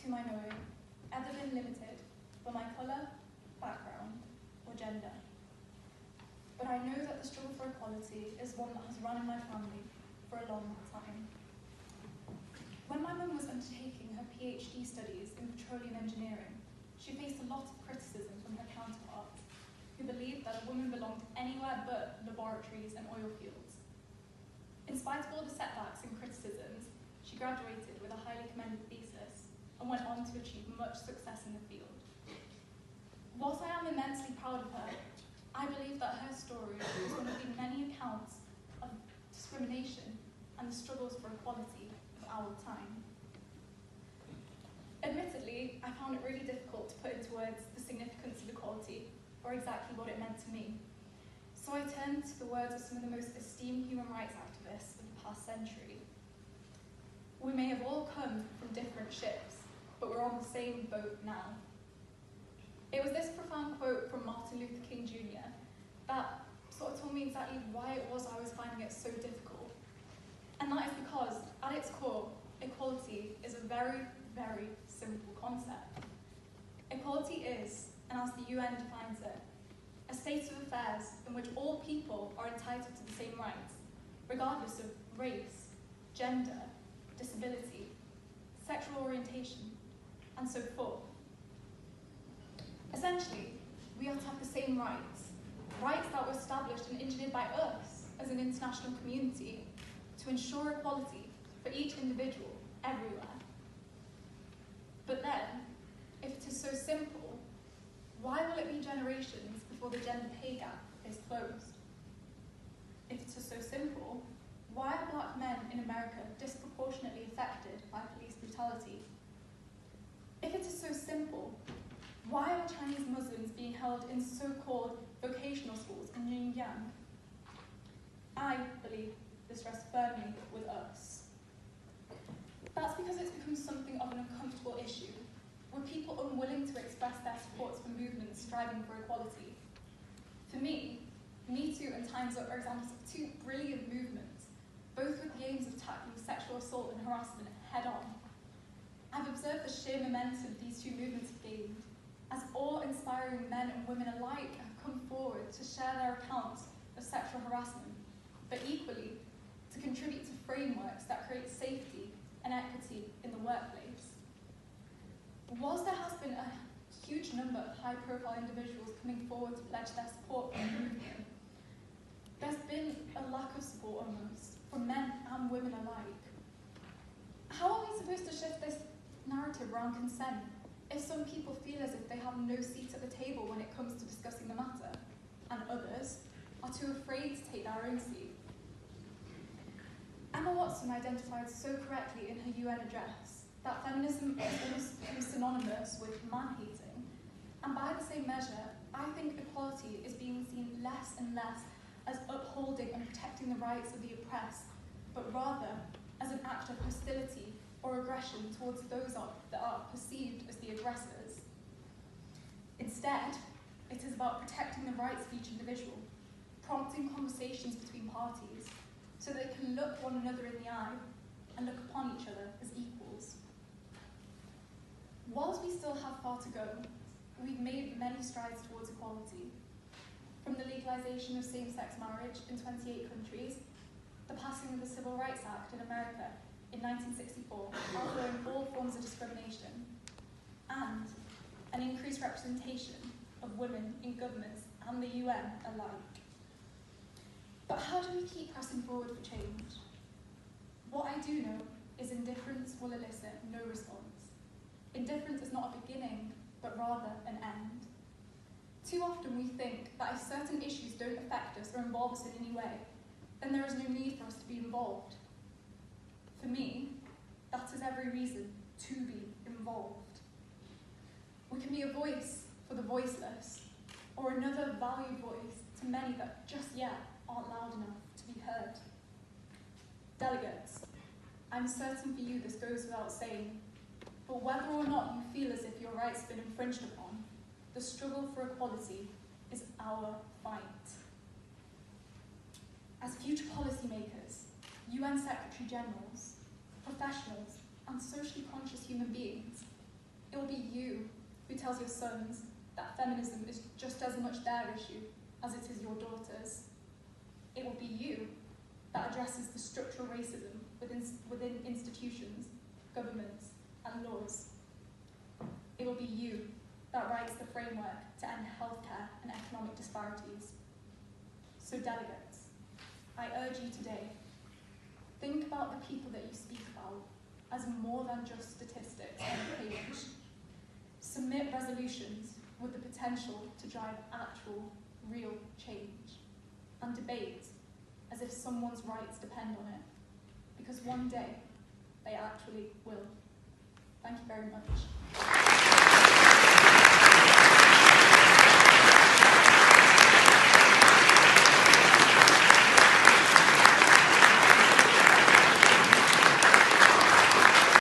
to my knowing, ever been limited by my colour, background, or gender. But I know that the struggle for equality is one that has run in my family for a long time. When my mum was undertaking her PhD studies in petroleum engineering, she faced a lot of criticism from her counterparts, who believed that a woman belonged anywhere but laboratories and oil fields. In spite of all the setbacks and criticisms, she graduated with a highly commended thesis and went on to achieve much success in the field. Whilst I am immensely proud of her, I believe that her story is one of the many accounts of discrimination and the struggles for equality of our time. Admittedly, I found it really difficult to put into words the significance of equality, or exactly what it meant to me. So I turned to the words of some of the most esteemed human rights activists of the past century. We may have all come from different ships, but we're on the same boat now. It was this profound quote from Martin Luther King Jr. that sort of told me exactly why it was I was finding it so difficult. And that is because, at its core, equality is a very, very simple concept. Equality is, and as the UN defines it, a state of affairs in which all people are entitled to the same rights, regardless of race, gender, disability, sexual orientation, and so forth. Essentially, we are to have the same rights, rights that were established and engineered by us as an international community to ensure equality for each individual everywhere. But then, if it is so simple, why will it be generations before the gender pay gap is closed? If it is so simple, why are black men in America disproportionately affected by police brutality? If it is so simple, why are Chinese Muslims being held in so-called vocational schools in Xinjiang? I believe this rests firmly with us. That's because it's become something of an uncomfortable issue, with people unwilling to express their support for movements striving for equality. For me, Me Too and Time's Up are examples of two brilliant movements, both with the aims of tackling sexual assault and harassment head-on. I've observed the sheer momentum these two movements have gained, as awe-inspiring men and women alike have come forward to share their accounts of sexual harassment, but equally to contribute to frameworks that create safety and equity in the workplace. Whilst there has been a huge number of high-profile individuals coming forward to pledge their support for the movement, there's been a lack of support almost from men and women alike. How are we supposed to shift this narrative around consent if some people feel as if they have no seat at the table when it comes to discussing the matter, and others are too afraid to take their own seat? Emma Watson identified so correctly in her UN address that feminism is almost synonymous with man-hating, and by the same measure, I think equality is being seen less and less as upholding and protecting the rights of the oppressed, but rather as an act of hostility or aggression towards those that are perceived as the aggressors. Instead, it is about protecting the rights of each individual, prompting conversations between parties so they can look one another in the eye and look upon each other as equals. Whilst we still have far to go, we've made many strides towards equality. From the legalization of same-sex marriage in 28 countries, the passing of the Civil Rights Act in America in 1964, outlawing all forms of discrimination, and an increased representation of women in governments and the UN alike. But how do we keep pressing forward for change? What I do know is indifference will elicit no response. Indifference is not a beginning, but rather an end. Too often we think that if certain issues don't affect us or involve us in any way, then there is no need for us to be involved. For me, that is every reason to be involved. We can be a voice for the voiceless, or another valued voice to many that just yet aren't loud enough to be heard. Delegates, I'm certain for you this goes without saying, but whether or not you feel as if your rights have been infringed upon, the struggle for equality is our fight. As future policymakers, UN Secretary Generals, professionals, and socially conscious human beings, be you who tells your sons that feminism is just as much their issue as it is your daughter's. It will be you that addresses the structural racism within institutions, governments, and laws. It will be you that writes the framework to end healthcare and economic disparities. So delegates, I urge you today, think about the people that you speak about as more than just statistics on a page. Submit resolutions with the potential to drive actual, real change, and debate as if someone's rights depend on it, because one day they actually will. Thank you very much.